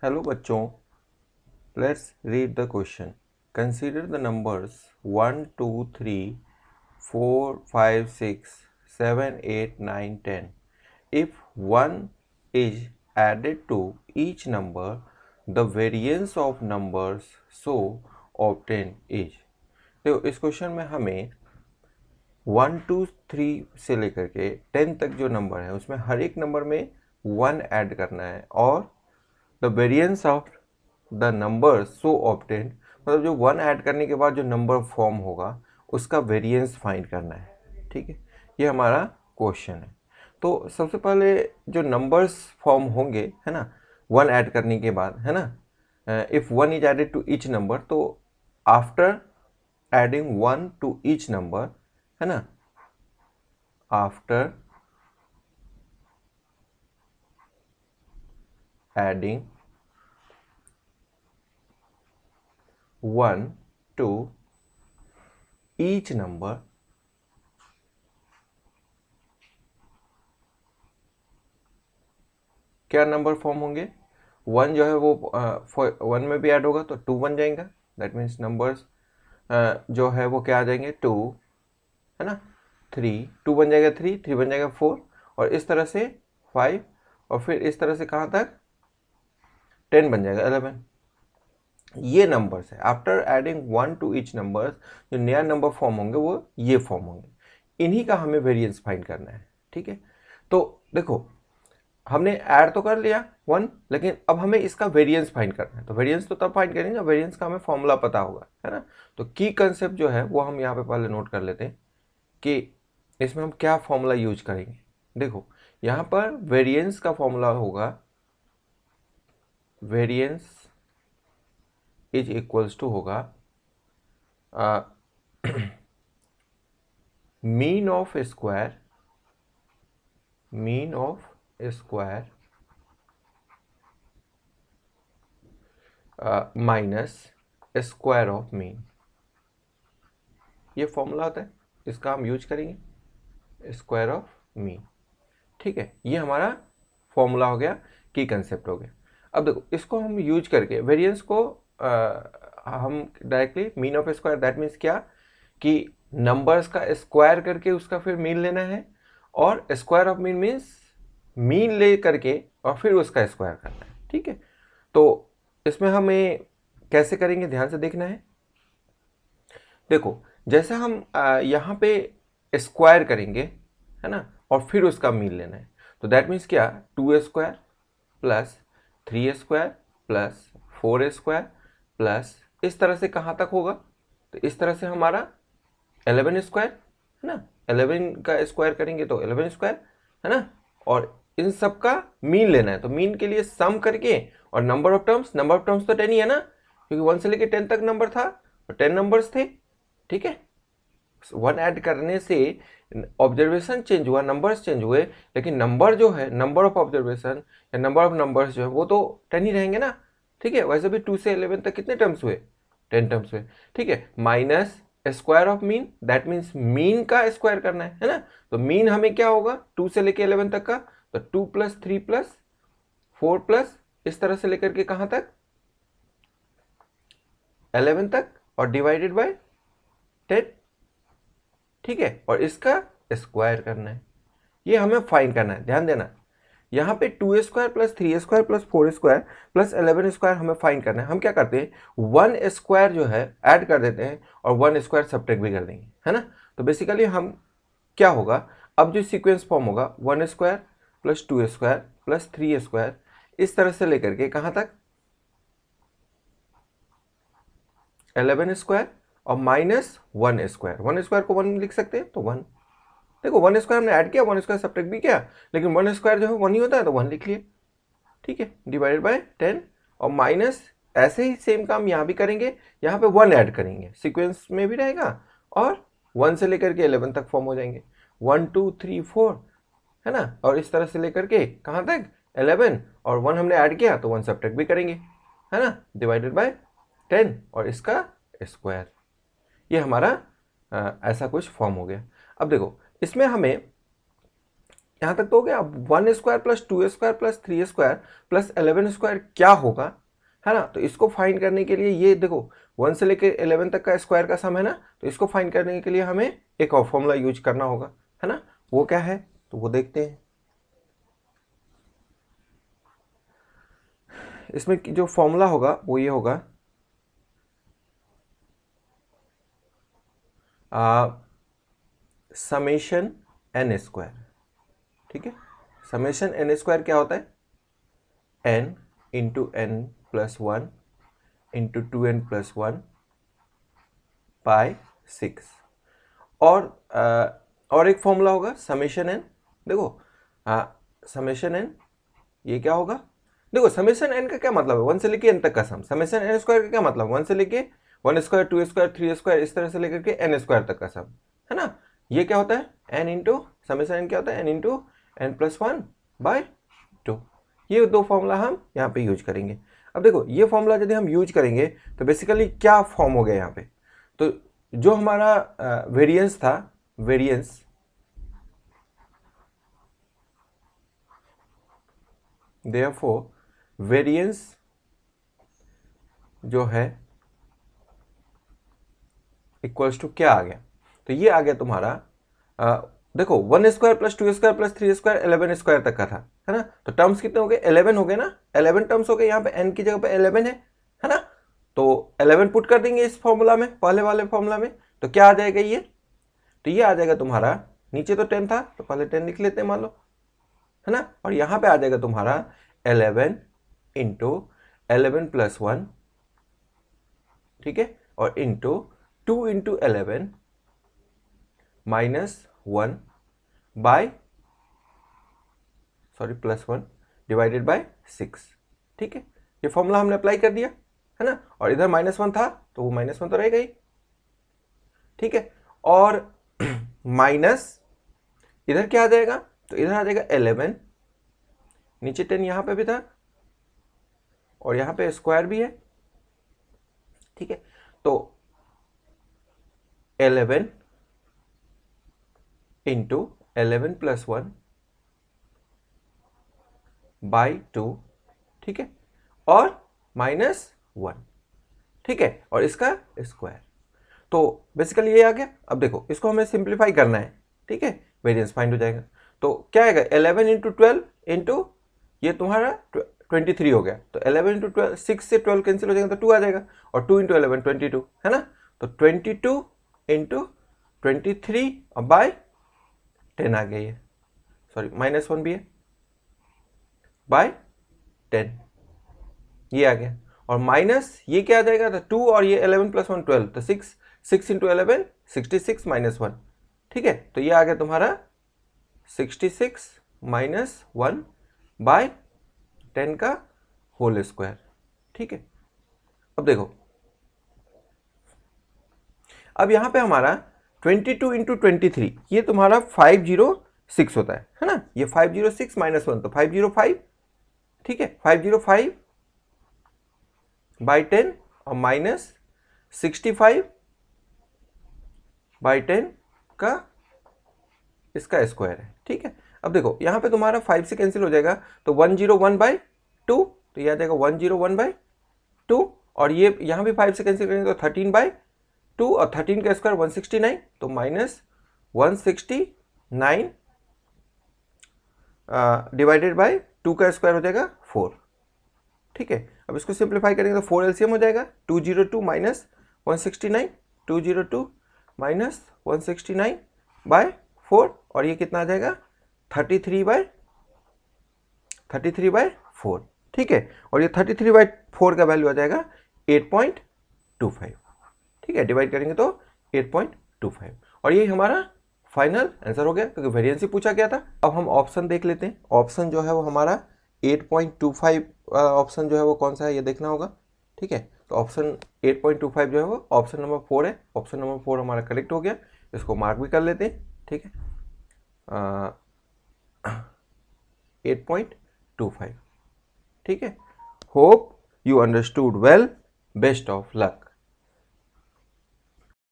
Hello बच्चों, let's read the question. Consider the numbers 1, 2, 3, 4, 5, 6, 7, 8, 9, 10. If 1 is added to each number, the variance of numbers so obtained is. तो इस question में हमें 1, 2, 3 से लेकर के 10 तक जो नंबर है उसमें हर एक नंबर में 1 ऐड करना है और the variance of the number so obtain, मतलब जो 1 ऐड करने के बाद जो नंबर फॉर्म होगा उसका वेरिएंस फाइंड करना है. ठीक है, ये हमारा क्वेश्चन है. तो सबसे पहले जो नंबर्स फॉर्म होंगे, है ना, 1 ऐड करने के बाद, है ना, if 1 is added to each number, तो after adding 1 to each number, है ना, after adding 1 to each number, क्या नंबर फॉर्म होंगे. 1 जो है वो 1 में भी ऐड होगा तो 2 बन जाएगा. दैट मीन्स नंबर्स जो है वो क्या आ जाएंगे, 2, है ना, 3, 2 बन जाएगा, 3 बन जाएगा 4, और इस तरह से 5, और फिर इस तरह से कहाँ तक 10 बन जाएगा 11. ये नंबर्स है. After adding 1 to each numbers जो नया नंबर फॉर्म होंगे वो ये फॉर्म होंगे. इन्हीं का हमें वेरिएंस फाइंड करना है. ठीक है, तो देखो हमने ऐड तो कर लिया 1, लेकिन अब हमें इसका वेरिएंस फाइंड करना है. तो वेरिएंस तो तब फाइंड करेंगे जब वेरिएंस का हमें फॉर्मूला पता होगा, है ना. तो की कंसेप्ट जो है वो हम यहाँ पे पहले नोट कर लेते हैं कि इसमें हम क्या फॉर्मूला यूज करेंगे. देखो यहाँ पर वेरिएंस का फॉर्मूला होगा, वेरिएंस इज इक्वल्स टू होगा mean of square minus square of mean. ये फॉर्मूला होता है, इसका हम यूज करेंगे, स्क्वायर ऑफ मीन. ठीक है, ये हमारा फॉर्मूला हो गया, की कंसेप्ट हो गया. अब देखो इसको हम यूज करके वेरिएंस को हम directly mean of square, that means क्या कि नंबर्स का स्क्वायर करके उसका फिर मीन लेना है, और square of mean means mean ले करके और फिर उसका स्क्वायर करना है. ठीक है, तो इसमें हमें कैसे करेंगे ध्यान से देखना है. देखो जैसे हम यहाँ पे स्क्वायर करेंगे, है ना, और फिर उसका मीन लेना है, तो दैट मीन्स क्या, 2 square plus 3 square plus 4 square plus इस तरह से कहाँ तक होगा, तो इस तरह से हमारा 11 स्क्वायर, है ना, 11 का स्क्वायर करेंगे तो 11 स्क्वायर, है ना, और इन सब का मीन लेना है. तो मीन के लिए सम करके, और नंबर ऑफ टर्म्स तो 10 ही है ना, क्योंकि 1 से लेके 10 तक नंबर था और 10 नंबर्स थे. ठीक है, 1 ऐड करने से ऑब्जर्वेशन चेंज हुआ, नंबर्स चेंज हुए, लेकिन नंबर जो है, नंबर ऑफ ऑब्जर्वेशन या नंबर ऑफ नंबर्स जो है वो तो 10 ही रहेंगे ना. ठीक है, वैसे भी 2 से 11 तक कितने टर्म्स हुए, 10 टर्म्स हुए. ठीक है, minus square of mean, that means mean का स्क्वायर करना है ना. तो मीन हमें क्या होगा 2 से लेके 11 तक का, तो 2 प्लस 3 प्लस 4 प्लस इस तरह से लेकर के कहां तक 11 तक, और डिवाइडेड बाय 10. ठीक है, और इसका स्क्वायर करना है. ये हमें फाइंड करना है, ध्यान देना. यहाँ पे 2 square plus 3 square plus 4 square plus 11 square हमें फाइंड करना है. हम क्या करते हैं, 1 स्क्वायर जो है ऐड कर देते हैं और 1 स्क्वायर सब्ट्रैक्ट भी कर देंगे, है ना. तो बेसिकली हम क्या होगा, अब जो सीक्वेंस फॉर्म होगा 1 square plus 2 square plus 3 square इस तरह से लेकर के कहाँ तक 11 स्क्वायर और माइनस 1 स्क्वायर. 1 स्क्वायर को 1 लिख सकते हैं तो 1. देखो 1 स्क्वायर हमने ऐड किया, 1 स्क्वायर सब्ट्रैक्ट भी किया, लेकिन 1 स्क्वायर जो है 1 ही होता है तो 1 लिख लिए. ठीक है, डिवाइडेड बाय 10, और माइनस ऐसे ही सेम काम यहाँ भी करेंगे, यहाँ पे 1 ऐड करेंगे, सीक्वेंस में भी रहेगा, और 1 से लेकर के 11 तक फॉर्म हो जाएंगे, 1 2 3 4, है ना, और इस तरह से लेकर के कहाँ तक 11, और 1 हमने ऐड किया तो 1 सब्ट्रैक्ट भी करेंगे, है ना, डिवाइडेड बाय 10 और इसका स्क्वायर. ये हमारा ऐसा कुछ फॉर्म हो गया. अब देखो इसमें हमें यहाँ तक तो हो गया। अब 1 square plus 2 square plus 3 square plus 11 square क्या होगा, है ना। तो इसको फाइंड करने के लिए ये देखो 1 से लेके 11 तक का स्क्वायर का सम है ना, तो इसको फाइंड करने के लिए हमें एक और फॉर्मूला यूज करना होगा, है ना। वो क्या है तो वो देखते हैं। इसमें जो फॉर्मूला होगा वो ये होगा समेशन एन स्क्वायर। ठीक है, समेशन एन स्क्वायर क्या होता है, n into n plus 1 into 2n plus 1 by 6। और एक फॉर्मूला होगा समेशन एन। देखो समेशन एन ये क्या होगा, देखो समेशन एन का क्या मतलब है, 1 से लेके एन तक का सम। समेशन एन स्क्वायर का क्या मतलब, 1 से लेके 1 स्क्वायर 2 स्क्वायर 3 स्क्वायर इस तरह से लेकर के एन स्क्वायर तक का सम, है ना। ये क्या होता है एन इंटू समेशन एन क्या होता है n into n plus 1 by 2। ये दो फॉर्मूला हम यहाँ पे यूज करेंगे। अब देखो ये फॉर्मूला यदि हम यूज करेंगे तो बेसिकली क्या फॉर्म हो गया यहाँ पे, तो जो हमारा वेरिएंस था, वेरिएंस देयरफॉर वेरिएंस जो है इक्वल्स टू क्या आ गया, तो ये आ गया तुम्हारा देखो 1 square plus 2 square plus 3 square 11 square तक का था, है ना। तो टर्म्स कितने हो गए 11 हो गए ना, 11 टर्म्स हो गए। यहाँ पे n की जगह पे 11 है ना। तो 11 पुट कर देंगे इस फॉर्मूला में, पहले वाले फॉर्मूला में, तो क्या आ जाएगा ये, तो ये आ जाएगा तुम्हारा, नीचे तो 10 था तो पहले 10 लिख लेते हैं मान लो, है ना। और यहाँ पे आ जाएगा तुम्हारा 11 इंटू 11 प्लस 1, ठीक है, और into 2 into 11 minus 1 by plus 1 divided by 6। ठीक है, ये फॉर्मूला हमने अप्लाई कर दिया, है ना। और इधर -1 था तो वो -1 तो रहेगा ही, ठीक है। और माइनस इधर क्या आ जाएगा, तो इधर आ जाएगा 11, नीचे 10 यहां पे भी था और यहां पे स्क्वायर भी है, ठीक है। तो 11 इंटू 11 प्लस 1 बाई 2, ठीक है, और -1, ठीक है, और इसका स्क्वायर। तो बेसिकली ये आ गया। अब देखो इसको हमें सिंप्लीफाई करना है, ठीक है, वेरिएंस फाइंड हो जाएगा। तो क्या आएगा 11 इंटू 12 इंटू ये तुम्हारा 23 हो गया। तो 11 इंटू 12, 6 से 12 कैंसिल हो जाएगा तो 2 आ जाएगा, और 2 इंटू 11 22, है ना। तो 22 इंटू 23 और बाय 10 आ गया, ये सॉरी -1 भी है, बाय 10 ये आ गया। और माइनस ये क्या आ जाएगा, तो 2 और ये 11 प्लस 1 12, तो 6 इंटू 11 66 -1, ठीक है। तो ये आ गया तुम्हारा 66 -1 बाय 10 का होल स्क्वायर, ठीक है। अब देखो अब यहां पे हमारा 22 इंटू 23 ये तुम्हारा 506 होता है ना। ये 506 -1 तो 505, ठीक है, 505 बाई 10 और माइनस 65 बाई 10 का इसका स्क्वायर है, ठीक है। अब देखो यहाँ पे तुम्हारा 5 से कैंसिल हो जाएगा तो 101 बाई 2, तो ये आ जाएगा 101 बाई 2, और ये यहाँ भी 5 से कैंसिल करेंगे तो 13 बाई 2, और 13 का स्क्वायर 169, तो -169 डिवाइडेड बाई 2 का स्क्वायर हो जाएगा 4, ठीक है। अब इसको सिंप्लीफाई करेंगे तो 4 एलसीएम हो जाएगा, 202 माइनस 169, 202 माइनस 169 बाय 4, और ये कितना आ जाएगा 33 बाय 4, ठीक है। और ये 33 बाय 4 का वैल्यू आ जाएगा 8.25, ठीक है। डिवाइड करेंगे तो 8.25, और ये हमारा फाइनल आंसर हो गया क्योंकि वेरिएंस ही पूछा गया था। अब हम ऑप्शन देख लेते हैं। ऑप्शन जो है वो हमारा 8.25 ऑप्शन जो है वो कौन सा है ये देखना होगा, ठीक है। तो ऑप्शन 8.25 जो है वो ऑप्शन नंबर 4 है। ऑप्शन नंबर 4 हमारा करेक्ट हो गया, इसको मार्क भी कर लेते हैं, ठीक है। 8.25, ठीक है। Hope you understood well, best of luck.